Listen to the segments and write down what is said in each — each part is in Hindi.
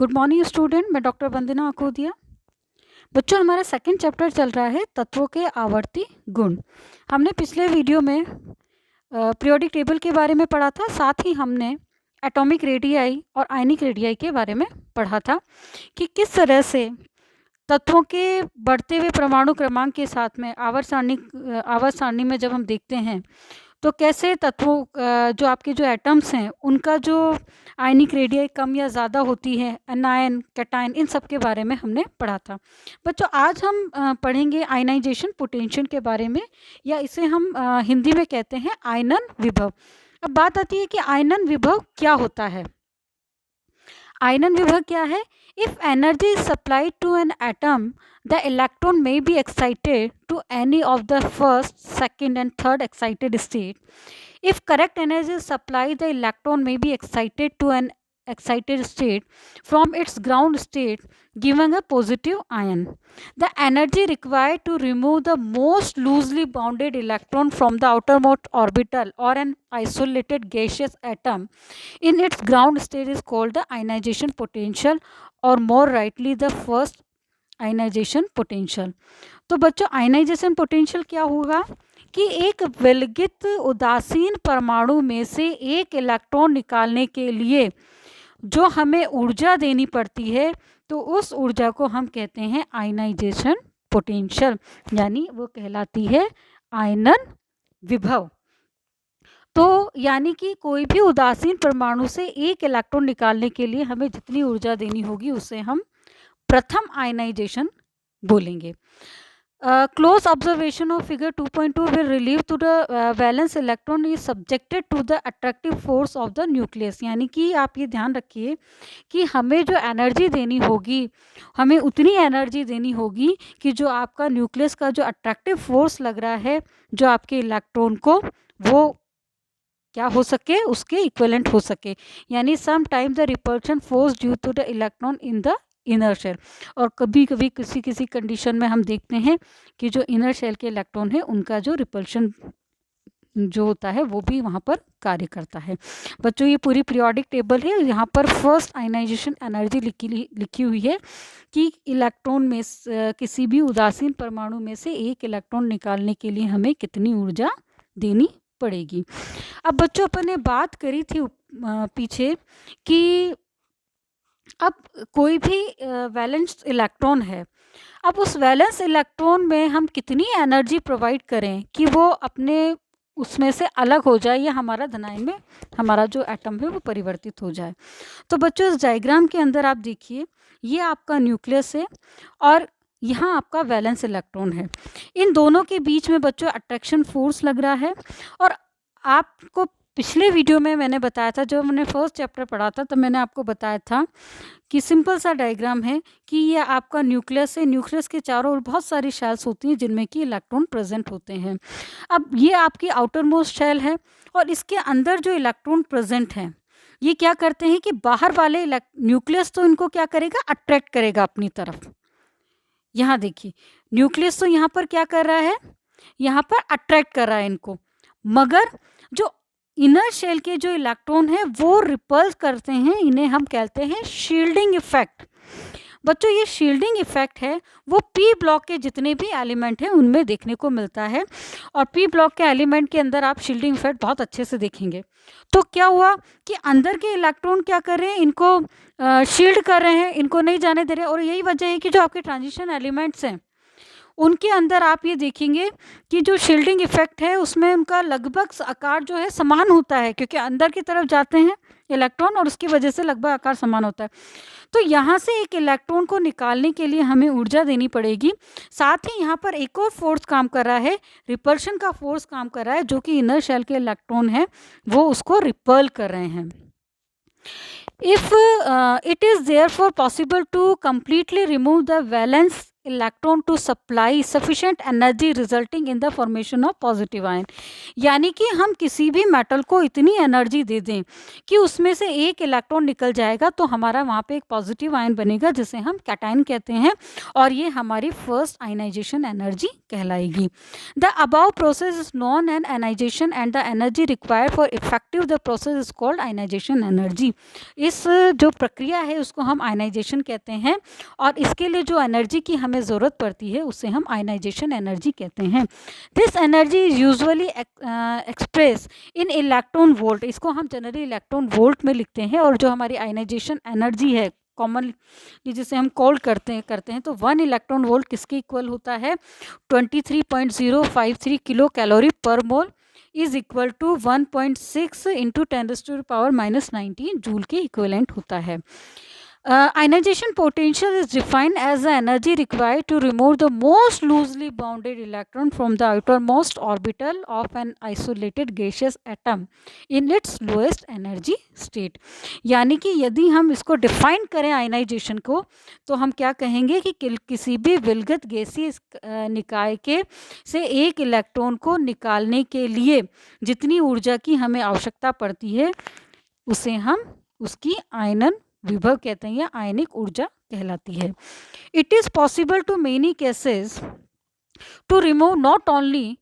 गुड मॉर्निंग स्टूडेंट, मैं डॉक्टर वंदना अकोदिया। बच्चों, हमारा सेकंड चैप्टर चल रहा है तत्वों के आवर्ती गुण। हमने पिछले वीडियो में पीरियोडिक टेबल के बारे में पढ़ा था, साथ ही हमने एटॉमिक रेडियाई और आयनिक रेडियाई के बारे में पढ़ा था कि किस तरह से तत्वों के बढ़ते हुए परमाणु क्रमांक के साथ में आवर्त सारणी में जब हम देखते हैं तो कैसे तत्वों जो आपके जो एटम्स हैं उनका जो आयनिक रेडियाई कम या ज़्यादा होती है, एनायन कैटायन, इन सब के बारे में हमने पढ़ा था। बच्चों, आज हम पढ़ेंगे आयनाइजेशन पोटेंशियल के बारे में, या इसे हम हिंदी में कहते हैं आयनन विभव। अब बात आती है कि आयनन विभव क्या होता है। आयनन विभव क्या है? If energy is supplied to an atom, the electron may be excited to any of the first, second and third excited state. If correct energy is supplied, the electron may be excited to an excited state from its ground state, giving a positive ion. The energy required to remove the most loosely bounded electron from the outermost orbital or an isolated gaseous atom in its ground state is called the ionization potential, or more rightly the first ionization potential. तो बच्चों, आयनाइजेशन पोटेंशियल क्या होगा कि एक विलगित उदासीन परमाणु में से एक इलेक्ट्रॉन निकालने के लिए जो हमें ऊर्जा देनी पड़ती है, तो उस ऊर्जा को हम कहते हैं आयनाइजेशन पोटेंशियल, यानी वो कहलाती है आयनन विभव। तो यानी कि कोई भी उदासीन परमाणु से एक इलेक्ट्रॉन निकालने के लिए हमें जितनी ऊर्जा देनी होगी उसे हम प्रथम आयनाइजेशन बोलेंगे। Close observation of figure 2.2 will relieve to the valence electron is subjected to the attractive force of the nucleus। यानी कि आप ये ध्यान रखिए कि हमें जो एनर्जी देनी होगी, हमें उतनी एनर्जी देनी होगी कि जो आपका न्यूक्लियस का जो अट्रैक्टिव फोर्स लग रहा है जो आपके इलेक्ट्रॉन को, वो क्या हो सके, उसके इक्विवेलेंट हो सके। यानी some time the repulsion force due to the electron in the inner shell. और कभी कभी किसी किसी कंडीशन में हम देखते हैं कि जो इनर शेल के इलेक्ट्रॉन है उनका जो रिपल्शन जो होता है वो भी वहाँ पर कार्य करता है। बच्चों, ये पूरी पीरियोडिक टेबल है। यहाँ पर फर्स्ट आयनाइजेशन एनर्जी लिखी हुई है कि इलेक्ट्रॉन में किसी भी उदासीन परमाणु में से एक इलेक्ट्रॉन निकालने के लिए हमें कितनी ऊर्जा देनी पड़ेगी। अब बच्चों, अपन ने बात करी थी पीछे कि अब कोई भी वैलेंस इलेक्ट्रॉन है, अब उस वैलेंस इलेक्ट्रॉन में हम कितनी एनर्जी प्रोवाइड करें कि वो अपने उसमें से अलग हो जाए या हमारा धनायन में हमारा जो एटम है वो परिवर्तित हो जाए। तो बच्चों, इस डायग्राम के अंदर आप देखिए, ये आपका न्यूक्लियस है और यहाँ आपका वैलेंस इलेक्ट्रॉन है। इन दोनों के बीच में बच्चों अट्रैक्शन फोर्स लग रहा है। और आपको पिछले वीडियो में मैंने बताया था, जब मैंने फर्स्ट चैप्टर पढ़ा था तो मैंने आपको बताया था कि सिंपल सा डायग्राम है कि ये आपका न्यूक्लियस है। न्यूक्लियस के चारों ओर बहुत सारी शेल्स होती हैं जिनमें कि इलेक्ट्रॉन प्रेजेंट होते हैं। अब ये आपकी आउटर मोस्ट शेल है और इसके अंदर जो इलेक्ट्रॉन प्रेजेंट हैं ये क्या करते हैं कि बाहर वाले न्यूक्लियस तो इनको क्या करेगा, अट्रैक्ट करेगा अपनी तरफ। यहाँ देखिए, न्यूक्लियस तो यहाँ पर क्या कर रहा है, यहाँ पर अट्रैक्ट कर रहा है इनको, मगर जो इनर शेल के जो इलेक्ट्रॉन है वो रिपल्स करते हैं। इन्हें हम कहते हैं शील्डिंग इफेक्ट। बच्चों, ये शील्डिंग इफेक्ट है वो पी ब्लॉक के जितने भी एलिमेंट हैं उनमें देखने को मिलता है। और पी ब्लॉक के एलिमेंट के अंदर आप शील्डिंग इफेक्ट बहुत अच्छे से देखेंगे। तो क्या हुआ कि अंदर के इलेक्ट्रॉन क्या कर रहे हैं, इनको शील्ड कर रहे हैं, इनको नहीं जाने दे रहे। और यही वजह है कि जो आपके ट्रांजिशन एलिमेंट्स हैं उनके अंदर आप ये देखेंगे कि जो शील्डिंग इफेक्ट है उसमें उनका लगभग आकार जो है समान होता है, क्योंकि अंदर की तरफ जाते हैं इलेक्ट्रॉन और उसकी वजह से लगभग आकार समान होता है। तो यहाँ से एक इलेक्ट्रॉन को निकालने के लिए हमें ऊर्जा देनी पड़ेगी। साथ ही यहाँ पर एक और फोर्स काम कर रहा है, रिपल्शन का फोर्स काम कर रहा है, जो कि इनर शेल के इलेक्ट्रॉन है वो उसको रिपल कर रहे हैं। If it is therefore possible to completely remove the valence electron to supply sufficient energy resulting in the formation of positive ion. यानी कि हम किसी भी मेटल को इतनी एनर्जी दे दें कि उसमें से एक इलेक्ट्रॉन निकल जाएगा तो हमारा वहाँ पे एक पॉजिटिव आयन बनेगा जिसे हम कैटायन कहते हैं, और ये हमारी फर्स्ट आयनाइजेशन एनर्जी कहलाएगी। The above process is known an ionization and the energy required for effective the process is called ionization energy. इस जो प्रक्रिया है उसको हम आयनाइजेशन कहते हैं, और इसके लिए जो एनर्जी की हमें ज़रूरत पड़ती है उसे हम आयनाइजेशन एनर्जी कहते हैं। This energy is usually express in electron volt. इसको हम जनरली इलेक्ट्रॉन वोल्ट में लिखते हैं, और जो हमारी आयनाइजेशन एनर्जी है कॉमनली जिसे हम कॉल करते हैं तो 1 इलेक्ट्रॉन वोल्ट किसके इक्वल होता है? 23.053 kilo calorie per mole is equal to 1.6 into 10⁻⁻19 joule के इक्विवेलेंट होता है। Ionization potential is defined as the energy required to remove the most loosely bounded electron from the outermost orbital of an isolated gaseous atom in its lowest energy state। यानी कि यदि हम इसको डिफाइन करें आयनाइजेशन को, तो हम क्या कहेंगे कि किसी भी विलगत गैसीय निकाय के से एक इलेक्ट्रॉन को निकालने के लिए जितनी ऊर्जा की हमें आवश्यकता पड़ती है उसे हम उसकी आयनन विभव कहते हैं या आयनिक ऊर्जा कहलाती है। It is possible to many cases to remove not only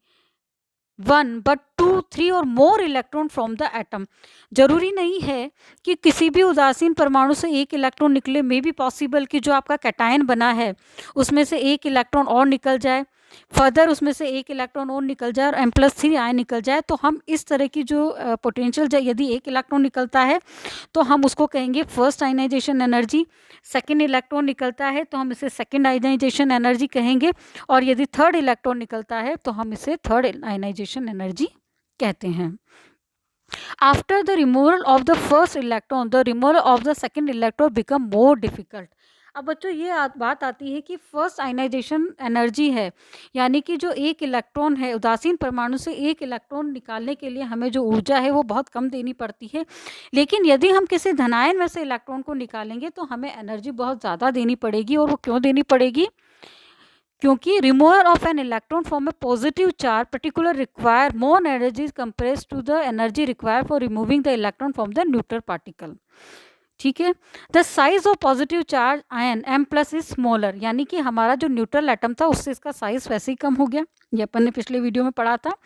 1 but 2, 3 और more electron from the atom. जरूरी नहीं है कि किसी भी उदासीन परमाणु से एक इलेक्ट्रॉन निकले, मे बी पॉसिबल कि जो आपका कैटायन बना है उसमें से एक इलेक्ट्रॉन और निकल जाए, फर्दर उसमें से एक इलेक्ट्रॉन और निकल जाए और M+3 आयन निकल जाए। तो हम इस तरह की जो पोटेंशियल यदि एक इलेक्ट्रॉन निकलता है तो हम उसको कहेंगे first ionization energy, second electron निकलता है तो हम इसे सेकेंड आयनाइजेशन एनर्जी कहेंगे, और यदि थर्ड इलेक्ट्रॉन निकलता है तो हम इसे थर्ड आयनाइजेशन एनर्जी कहते हैं। After the removal of the first electron the removal of the second electron become more difficult. अब बच्चों ये बात आती है कि फर्स्ट आयनाइजेशन एनर्जी है, यानी कि जो एक इलेक्ट्रॉन है उदासीन परमाणु से एक इलेक्ट्रॉन निकालने के लिए हमें जो ऊर्जा है वो बहुत कम देनी पड़ती है। लेकिन यदि हम किसी धनायन में से इलेक्ट्रॉन को निकालेंगे तो हमें एनर्जी बहुत ज़्यादा देनी पड़ेगी। और वो क्यों देनी पड़ेगी? क्योंकि removal of an electron from a positive charge particular require more energy compare to the energy require for removing the electron from the neutral particle. ठीक है, the size of positive charge ion M+ is smaller, यानी कि हमारा जो न्यूट्रल एटम था उससे इसका साइज वैसे ही कम हो गया, ये अपन ने पिछले वीडियो में पढ़ा था।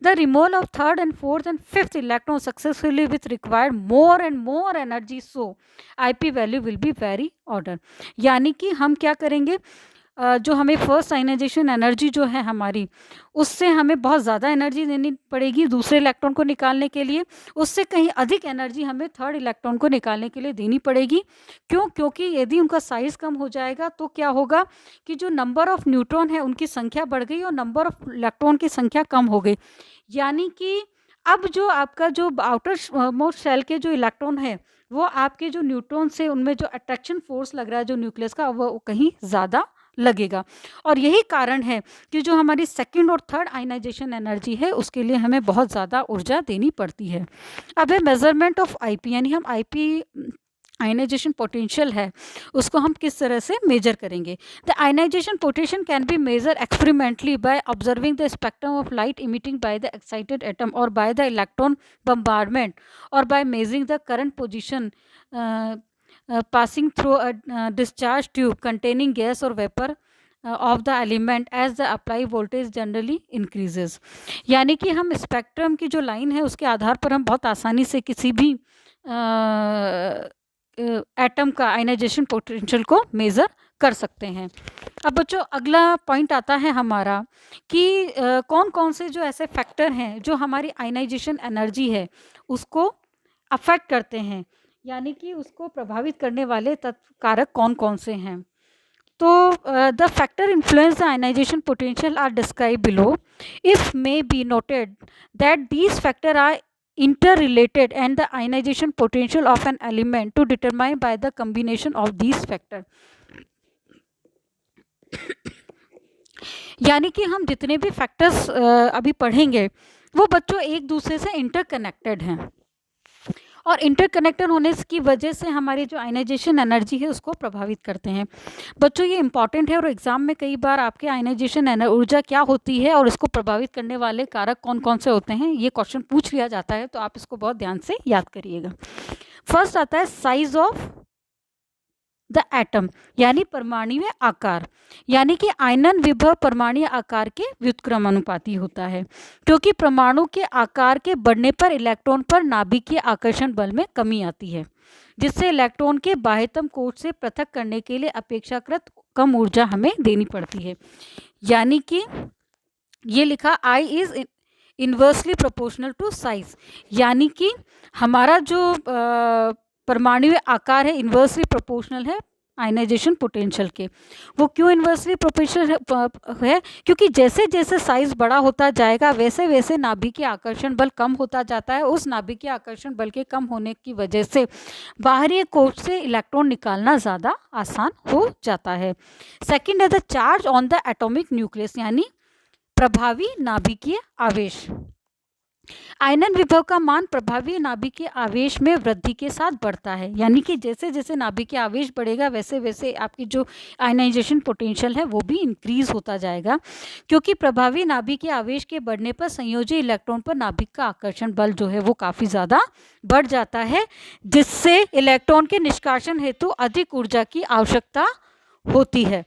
The removal of third and fourth and fifth electron successfully with required more and more energy, so IP value will be very order. यानी कि हम क्या करेंगे, जो हमें फर्स्ट आयनाइजेशन एनर्जी जो है हमारी, उससे हमें बहुत ज़्यादा एनर्जी देनी पड़ेगी दूसरे इलेक्ट्रॉन को निकालने के लिए, उससे कहीं अधिक एनर्जी हमें थर्ड इलेक्ट्रॉन को निकालने के लिए देनी पड़ेगी। क्यों? क्योंकि यदि उनका साइज़ कम हो जाएगा तो क्या होगा कि जो नंबर ऑफ न्यूट्रॉन है उनकी संख्या बढ़ गई और नंबर ऑफ इलेक्ट्रॉन की संख्या कम हो गई। यानी कि अब जो आपका जो आउटर मोस्ट शेल के जो इलेक्ट्रॉन है वो आपके जो न्यूट्रॉन से उनमें जो अट्रैक्शन फोर्स लग रहा है जो न्यूक्लियस का, वो कहीं ज़्यादा लगेगा। और यही कारण है कि जो हमारी सेकंड और थर्ड आयनाइजेशन एनर्जी है उसके लिए हमें बहुत ज़्यादा ऊर्जा देनी पड़ती है। अब है मेजरमेंट ऑफ IP, यानी हम IP आयनाइजेशन पोटेंशियल है उसको हम किस तरह से मेजर करेंगे। The ionization potential can be measure experimentally by observing the spectrum of light emitting by the excited atom और बाय द इलेक्ट्रॉन बम्बार्डमेंट और by measuring the current position passing through a discharge tube containing gas or vapor of the element as the apply voltage generally increases। यानी कि हम स्पेक्ट्रम की जो लाइन है उसके आधार पर हम बहुत आसानी से किसी भी एटम का आयनाइजेशन पोटेंशियल को मेज़र कर सकते हैं। अब बच्चों अगला पॉइंट आता है हमारा कि कौन कौन से जो ऐसे फैक्टर हैं जो हमारी आयनाइजेशन एनर्जी है उसको अफेक्ट करते हैं, यानी कि उसको प्रभावित करने वाले तत्व कारक कौन कौन से हैं। तो the factor influence the ionization potential are describe below. If may be noted that these factor are interrelated and the ionization potential of an element to determine by the combination of these factor। यानी कि हम जितने भी फैक्टर्स अभी पढ़ेंगे वो बच्चों एक दूसरे से इंटरकनेक्टेड हैं और इंटरकनेक्टेड होने की वजह से हमारी जो आयनाइजेशन एनर्जी है उसको प्रभावित करते हैं। बच्चों ये इंपॉर्टेंट है और एग्जाम में कई बार आपके आयनाइजेशन ऊर्जा क्या होती है और इसको प्रभावित करने वाले कारक कौन कौन से होते हैं, ये क्वेश्चन पूछ लिया जाता है, तो आप इसको बहुत ध्यान से याद करिएगा। फर्स्ट आता है साइज ऑफ द एटम, यानी परमाणु आकार, यानी कि आयनन विभव परमाणु आकार के व्युत्क्रमानुपाती होता है, क्योंकि परमाणु के आकार के बढ़ने पर इलेक्ट्रॉन पर नाभिकीय आकर्षण बल में कमी आती है, जिससे इलेक्ट्रॉन के बाह्यतम कोश से पृथक करने के लिए अपेक्षाकृत कम ऊर्जा हमें देनी पड़ती है। यानी कि ये लिखा I is inversely proportional to size, यानी कि हमारा जो परमाणु आकार है इन्वर्सली प्रोपोर्शनल है आयनाइजेशन पोटेंशियल के। वो क्यों इन्वर्सली प्रोपोर्शनल है? क्योंकि जैसे जैसे साइज बड़ा होता जाएगा वैसे वैसे नाभिकीय आकर्षण बल कम होता जाता है। उस नाभिकीय आकर्षण बल के कम होने की वजह से बाहरी कोश से इलेक्ट्रॉन निकालना ज़्यादा आसान हो जाता है। सेकेंड है the charge on the atomic nucleus, यानी प्रभावी नाभिकीय आवेश। आयनन विभव का मान प्रभावी नाभिकीय आवेश में वृद्धि के साथ बढ़ता है, यानी कि जैसे जैसे नाभिकीय आवेश बढ़ेगा वैसे वैसे आपकी जो आयनाइजेशन पोटेंशियल है वो भी इंक्रीज होता जाएगा, क्योंकि प्रभावी नाभिकीय आवेश के बढ़ने पर संयोजी इलेक्ट्रॉन पर नाभिक का आकर्षण बल जो है वो काफ़ी ज़्यादा बढ़ जाता है, जिससे इलेक्ट्रॉन के निष्कासन हेतु अधिक ऊर्जा की आवश्यकता होती है।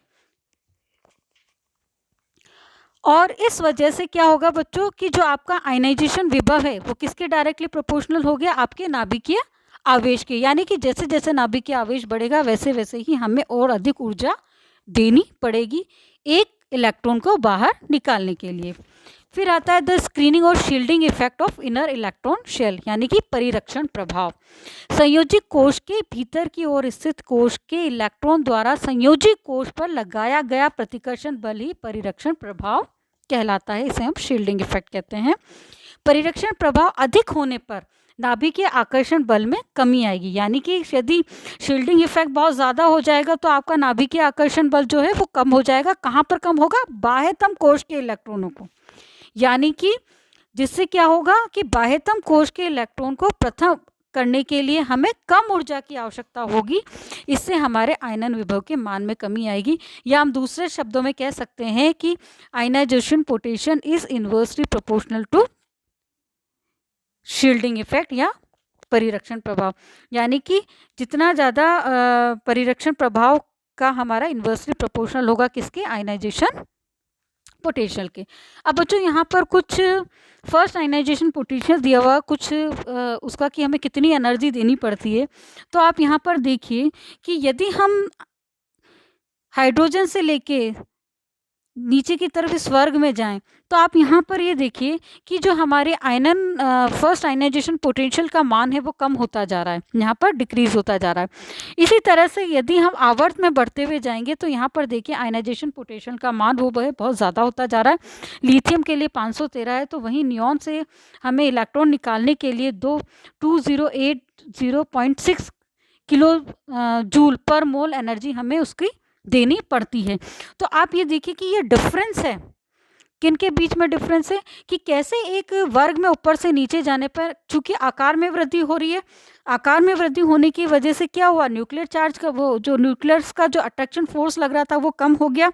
और इस वजह से क्या होगा बच्चों कि जो आपका आयनाइजेशन विभव है वो किसके डायरेक्टली प्रोपोर्शनल हो गया? आपके नाभिकीय आवेश के, यानी कि जैसे जैसे नाभिकीय आवेश बढ़ेगा वैसे वैसे ही हमें और अधिक ऊर्जा देनी पड़ेगी एक इलेक्ट्रॉन को बाहर निकालने के लिए। फिर आता है द स्क्रीनिंग और shielding effect of inner electron shell, यानी कि परिरक्षण प्रभाव। संयोजी कोश के भीतर की ओर स्थित कोश के इलेक्ट्रॉन द्वारा संयोजी कोश पर लगाया गया प्रतिकर्षण बल ही परिरक्षण प्रभाव कहलाता है। इसे हम शील्डिंग इफेक्ट कहते हैं। परिरक्षण प्रभाव अधिक होने पर नाभिकीय आकर्षण बल में कमी आएगी, यानी कि यदि शील्डिंग इफेक्ट बहुत ज़्यादा हो जाएगा तो आपका नाभिकीय आकर्षण बल जो है वो कम हो जाएगा। कहाँ पर कम होगा? बाह्यतम कोश के इलेक्ट्रॉनों को, यानी कि जिससे क्या होगा कि बाह्यतम कोश के इलेक्ट्रॉन को पृथक करने के लिए हमें कम ऊर्जा की आवश्यकता होगी। इससे हमारे आयनन विभव के मान में कमी आएगी, या हम दूसरे शब्दों में कह सकते हैं कि ionization potential is inversely proportional to shielding effect या परिरक्षण प्रभाव, यानी कि जितना ज़्यादा परिरक्षण प्रभाव का हमारा इन्वर्सली प्रोपोर्शनल होगा किसके? आयनाइजेशन पोटेंशियल के। अब बच्चों यहाँ पर कुछ फर्स्ट आयनाइजेशन पोटेंशियल दिया हुआ, कुछ उसका कि हमें कितनी एनर्जी देनी पड़ती है। तो आप यहाँ पर देखिए कि यदि हम हाइड्रोजन से लेके नीचे की तरफ इस वर्ग में जाएं तो आप यहाँ पर ये देखिए कि जो हमारे फर्स्ट आयनाइजेशन पोटेंशियल का मान है वो कम होता जा रहा है, यहाँ पर डिक्रीज होता जा रहा है। इसी तरह से यदि हम आवर्त में बढ़ते हुए जाएंगे तो यहाँ पर देखिए आयनाइजेशन पोटेंशियल का मान वो बहुत ज़्यादा होता जा रहा है। लिथियम के लिए 513 है, तो वहीं नियॉन से हमें इलेक्ट्रॉन निकालने के लिए 2080.6 किलो जूल पर मोल एनर्जी हमें उसकी देनी पड़ती है। तो आप ये देखिए कि ये डिफरेंस है, किन के बीच में डिफरेंस है कि कैसे एक वर्ग में ऊपर से नीचे जाने पर चूंकि आकार में वृद्धि हो रही है, आकार में वृद्धि होने की वजह से क्या हुआ? न्यूक्लियर चार्ज का वो जो न्यूक्लियस का जो अट्रैक्शन फोर्स लग रहा था वो कम हो गया,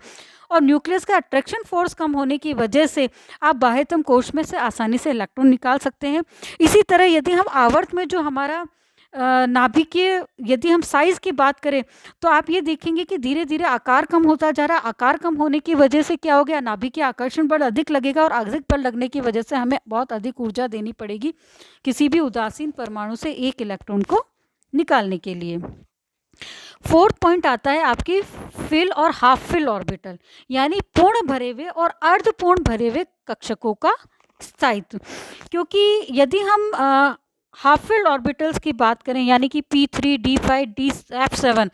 और न्यूक्लियस का अट्रैक्शन फोर्स कम होने की वजह से आप बाह्यतम कोश में से आसानी से इलेक्ट्रॉन निकाल सकते हैं। इसी तरह यदि हम आवर्त में जो हमारा नाभिकीय यदि हम साइज की बात करें तो आप ये देखेंगे कि धीरे धीरे आकार कम होता जा रहा है। आकार कम होने की वजह से क्या हो गया? नाभिकीय आकर्षण बल अधिक लगेगा, और अधिक बल लगने की वजह से हमें बहुत अधिक ऊर्जा देनी पड़ेगी किसी भी उदासीन परमाणु से एक इलेक्ट्रॉन को निकालने के लिए। फोर्थ पॉइंट आता है आपकी फिल और हाफ फिल ऑर्बिटल, यानी पूर्ण भरे हुए और अर्धपूर्ण भरे हुए कक्षकों का स्थायित्व। क्योंकि यदि हम हाफ फिल्ड ऑर्बिटल्स की बात करें, यानी कि P3, D5, F7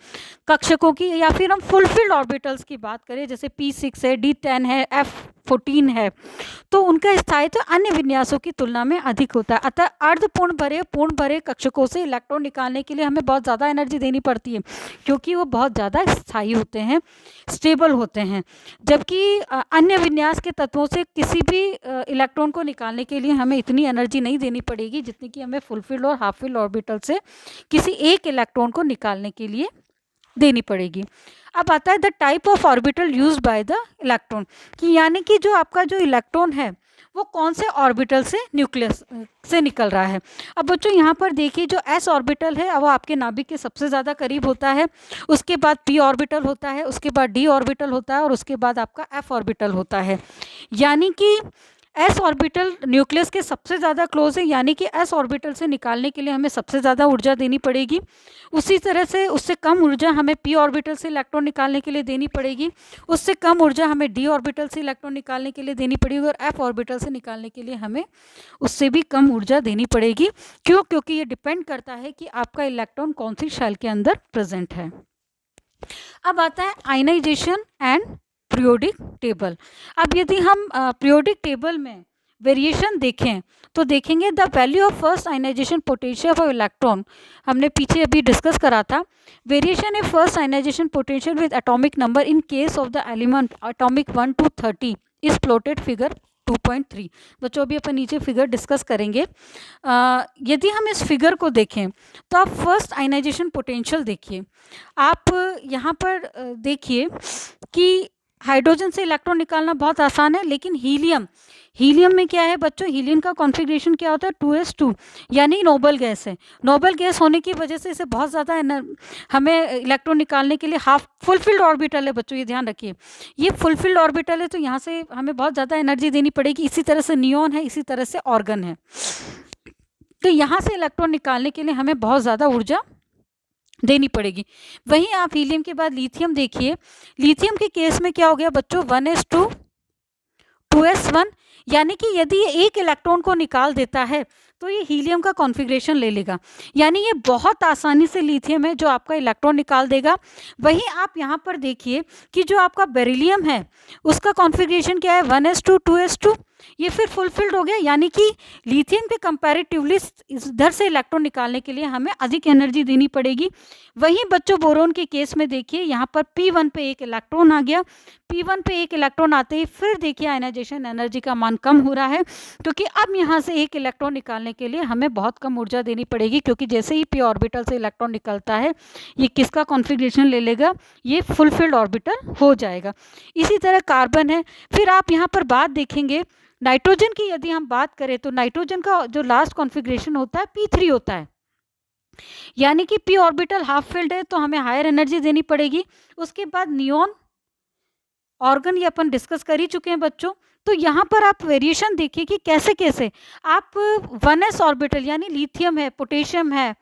कक्षकों की, या फिर हम फुल फिल्ड ऑर्बिटल्स की बात करें जैसे P6 है, D10 है, F14 है, तो उनका स्थायित्व अन्य विन्यासों की तुलना में अधिक होता है। अतः अर्धपूर्ण भरे पूर्ण भरे कक्षकों से इलेक्ट्रॉन निकालने के लिए हमें बहुत ज़्यादा एनर्जी देनी पड़ती है, क्योंकि वो बहुत ज़्यादा स्थायी होते हैं, स्टेबल होते हैं। जबकि अन्य विन्यास के तत्वों से किसी भी इलेक्ट्रॉन को निकालने के लिए हमें इतनी एनर्जी नहीं देनी पड़ेगी जितनी कि हमें फुलफिल्ड और हाफ फिल्ड ऑर्बिटल से किसी एक इलेक्ट्रॉन को निकालने के लिए देनी पड़ेगी। अब आता है the type of orbital used by the electron, कि यानी कि जो आपका जो इलेक्ट्रॉन है वो कौन से ऑर्बिटल से न्यूक्लियस से निकल रहा है। अब बच्चों यहाँ पर देखिए जो एस ऑर्बिटल है वो आपके नाभिक के सबसे ज़्यादा करीब होता है, उसके बाद पी ऑर्बिटल होता है, उसके बाद डी ऑर्बिटल होता है और उसके बाद आपका एफ ऑर्बिटल होता है। यानी कि एस ऑर्बिटल न्यूक्लियस के सबसे ज़्यादा क्लोज है, यानी कि एस ऑर्बिटल से निकालने के लिए हमें सबसे ज़्यादा ऊर्जा देनी पड़ेगी। उसी तरह से उससे कम ऊर्जा हमें पी ऑर्बिटल से इलेक्ट्रॉन निकालने के लिए देनी पड़ेगी, उससे कम ऊर्जा हमें डी ऑर्बिटल से इलेक्ट्रॉन निकालने के लिए देनी पड़ेगी और एफ ऑर्बिटल से निकालने के लिए हमें उससे भी कम ऊर्जा देनी पड़ेगी। क्यों? क्योंकि ये डिपेंड करता है कि आपका इलेक्ट्रॉन कौन सी शेल के अंदर प्रेजेंट है। अब आता है आयनाइजेशन एंड पीरियोडिक टेबल। अब यदि हम पीरियोडिक टेबल में वेरिएशन देखें तो देखेंगे the value of first ionization potential of electron, हमने पीछे अभी डिस्कस करा था। Variation in first ionization potential with atomic number in case of the element atomic 1 to 30 is plotted figure 2.3। बच्चों अभी अपन नीचे फिगर डिस्कस करेंगे। यदि हम इस फिगर को देखें तो आप फर्स्ट आयनाइजेशन पोटेंशियल देखिए। आप यहाँ पर देखिए कि हाइड्रोजन से इलेक्ट्रॉन निकालना बहुत आसान है, लेकिन हीलियम में क्या है बच्चों, हीलियम का कॉन्फ़िगरेशन क्या होता है 2s2, यानी नोबल गैस है। नोबल गैस होने की वजह से इसे बहुत ज़्यादा हमें इलेक्ट्रॉन निकालने के लिए हाफ फुलफिल्ड ऑर्बिटल है बच्चों, ये ध्यान रखिए। ये फुलफिल्ड ऑर्बिटल है तो यहाँ से हमें बहुत ज़्यादा एनर्जी देनी पड़ेगी। इसी तरह से नियॉन है, इसी तरह से ऑर्गन है। तो यहाँ से इलेक्ट्रॉन निकालने के लिए हमें बहुत ज़्यादा ऊर्जा देनी पड़ेगी। वहीं आप हीलियम के बाद लिथियम देखिए। लिथियम के केस में क्या हो गया बच्चों 1s2 2s1, यानी कि यदि ये एक इलेक्ट्रॉन को निकाल देता है तो ये हीलियम का कॉन्फ़िगरेशन ले लेगा, यानी ये बहुत आसानी से लिथियम है जो आपका इलेक्ट्रॉन निकाल देगा। वहीं आप यहाँ पर देखिए कि जो आपका बेरिलियम है उसका कॉन्फ़िगरेशन क्या है 1s2 2s2, ये फिर फुलफिल्ड हो गया, यानी कि लिथियम के कंपैरेटिवली इधर से इलेक्ट्रॉन निकालने के लिए हमें अधिक एनर्जी देनी पड़ेगी। वहीं बच्चों बोरोन के केस में देखिए यहाँ पर P1 पे एक इलेक्ट्रॉन आ गया। P1 पे एक इलेक्ट्रॉन आते ही फिर देखिए आयनाइजेशन एनर्जी का मान कम हो रहा है, क्योंकि अब यहाँ से एक इलेक्ट्रॉन निकालने के लिए हमें बहुत कम ऊर्जा देनी पड़ेगी, क्योंकि जैसे ही पी ऑर्बिटल से इलेक्ट्रॉन निकलता है ये किसका कॉन्फ़िगरेशन ले लेगा, ये फुलफिल्ड ऑर्बिटल हो जाएगा। इसी तरह कार्बन है। फिर आप यहाँ पर बात देखेंगे नाइट्रोजन की, यदि हम बात करें तो नाइट्रोजन का जो लास्ट कॉन्फ़िगरेशन होता है P3 होता है, यानी कि पी ऑर्बिटल हाफ फिल्ड है तो हमें हायर एनर्जी देनी पड़ेगी। उसके बाद नियॉन ऑर्गन ये अपन डिस्कस कर ही चुके हैं बच्चों। तो यहाँ पर आप वेरिएशन देखिए कि कैसे कैसे आप 1s ऑर्बिटल यानी लिथियम है, पोटेशियम है,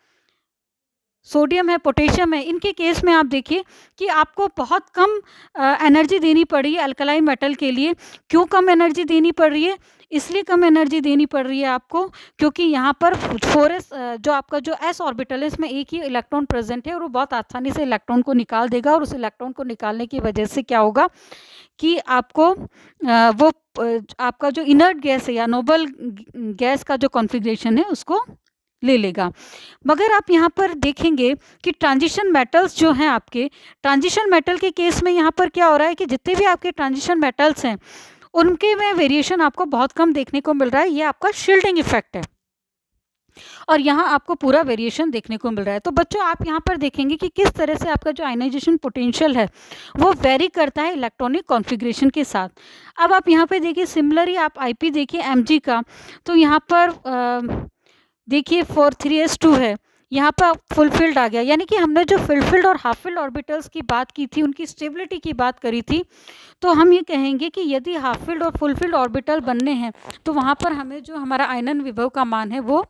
सोडियम है, पोटेशियम है, इनके केस में आप देखिए कि आपको बहुत कम एनर्जी देनी पड़ी है अल्कलाइन मेटल के लिए। क्यों कम एनर्जी देनी पड़ रही है? इसलिए कम एनर्जी देनी पड़ रही है आपको क्योंकि यहाँ पर 4s जो आपका जो s ऑर्बिटल है इसमें एक ही इलेक्ट्रॉन प्रेजेंट है और वो बहुत आसानी से इलेक्ट्रॉन को निकाल देगा, और उस इलेक्ट्रॉन को निकालने की वजह से क्या होगा कि आपको वो आपका जो इनर्ट गैस है या नोबल गैस का जो कॉन्फ़िगरेशन है उसको ले लेगा। मगर आप यहाँ पर देखेंगे कि ट्रांजिशन मेटल्स जो हैं आपके, ट्रांजिशन मेटल के केस में यहाँ पर क्या हो रहा है कि जितने भी आपके ट्रांजिशन मेटल्स हैं उनके में वेरिएशन आपको बहुत कम देखने को मिल रहा है। ये आपका शील्डिंग इफेक्ट है और यहाँ आपको पूरा वेरिएशन देखने को मिल रहा है। तो बच्चों आप यहाँ पर देखेंगे कि किस तरह से आपका जो आयनाइजेशन पोटेंशियल है वो वेरी करता है इलेक्ट्रॉनिक कॉन्फ़िगरेशन के साथ। अब आप यहाँ पे देखिए सिमिलरली आप आईपी देखिए एमजी का, तो यहाँ पर देखिए 4 3s2 है, यहाँ पर फुलफिल्ड आ गया, यानी कि हमने जो फुलफिल्ड और हाफ फिल्ड ऑर्बिटल्स की बात की थी उनकी स्टेबिलिटी की बात करी थी। तो हम ये कहेंगे कि यदि हाफ फिल्ड और फुलफिल्ड ऑर्बिटल बनने हैं तो वहाँ पर हमें जो हमारा आयनन विभव का मान है वो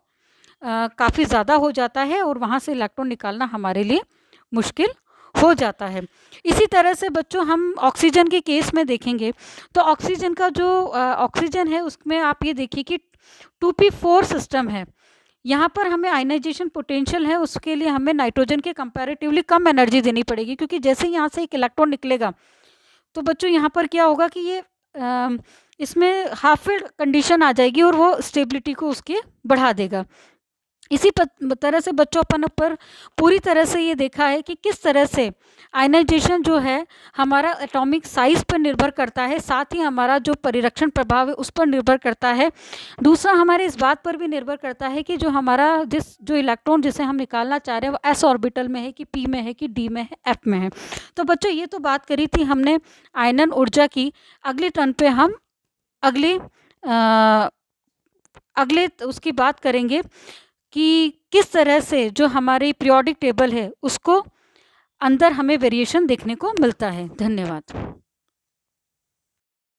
काफ़ी ज़्यादा हो जाता है और वहाँ से इलेक्ट्रॉन निकालना हमारे लिए मुश्किल हो जाता है। इसी तरह से बच्चों हम ऑक्सीजन के केस में देखेंगे तो ऑक्सीजन का जो ऑक्सीजन है उसमें आप ये देखिए कि 2p4 सिस्टम है। यहाँ पर हमें आयनाइजेशन पोटेंशियल है उसके लिए हमें नाइट्रोजन के कंपैरेटिवली कम एनर्जी देनी पड़ेगी, क्योंकि जैसे ही यहाँ से एक इलेक्ट्रॉन निकलेगा तो बच्चों यहाँ पर क्या होगा कि ये इसमें हाफ फिल्ड कंडीशन आ जाएगी और वो स्टेबिलिटी को उसके बढ़ा देगा। इसी तरह से बच्चों अपन ऊपर पूरी तरह से ये देखा है कि किस तरह से आयनाइजेशन जो है हमारा एटॉमिक साइज पर निर्भर करता है, साथ ही हमारा जो परिरक्षण प्रभाव है उस पर निर्भर करता है। दूसरा हमारे इस बात पर भी निर्भर करता है कि जो हमारा जो इलेक्ट्रॉन जिसे हम निकालना चाह रहे हैं वो एस ऑर्बिटल में है कि पी में है कि डी में है, एफ में है। तो बच्चों ये तो बात करी थी हमने आयनन ऊर्जा की। अगली टर्न पे हम अगले उसकी बात करेंगे कि किस तरह से जो हमारी पीरियोडिक टेबल है उसको अंदर हमें वेरिएशन देखने को मिलता है। धन्यवाद।